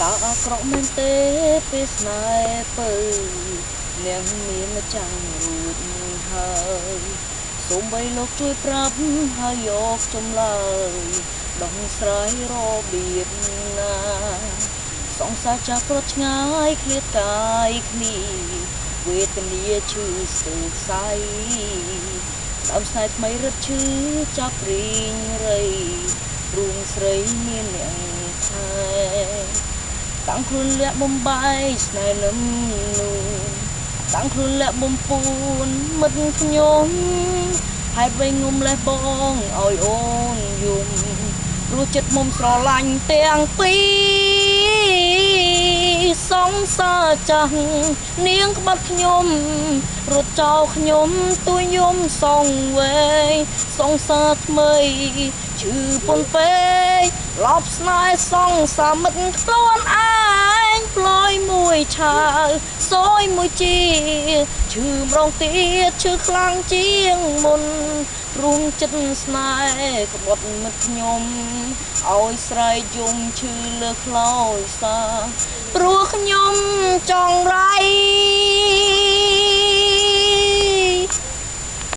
តើអាក្រក់មែនទេពេលស្នេហ៍ពើនាងមានចាំងរួចហើយសូមបីលោកជួយប្រាប់ហើយយកចម្លើយដោះស្រាយរបៀបណាសង្សារចាស់ប្រត់ឆ្ងាយឃ្លាតកាយគ្នាវេទនាឈឺស្ទើរខ្សែដើមស្នេហ៍ថ្មីរឹតឈឺចាប់រីងរៃរូងស្រីមានអ្នកថែតាំងខ្លួនលាក់បំបាយស្នេហ៍លំនួនតាំងខ្លួនលាក់បំពួនមិត្តខ្ញុំហេតុអ្វីងុំលេះបងឲ្យអូនយំព្រោះចិត្តមុំស្រឡាញ់ទាំងពីរសង្សារចាស់នាងក្បត់ខ្ញុំរត់ចោលខ្ញុំទួយយំសងវែងសង្សារថ្មីឈឺពន់ពេកលប់ស្នេហ៍សង្សារមិត្តខ្លួនឯងផ្លយមួយឆាវសយមួយជាឈឺម្ដងទៀតឈឺខ្លាំងជាងមុនរួមចិត្តស្នេហ៍ក្បត់មិត្តខ្ញុំឲ្យស្រែកយំឈឺលើខ្លោចសាព្រោះខ្ញុំចង់រ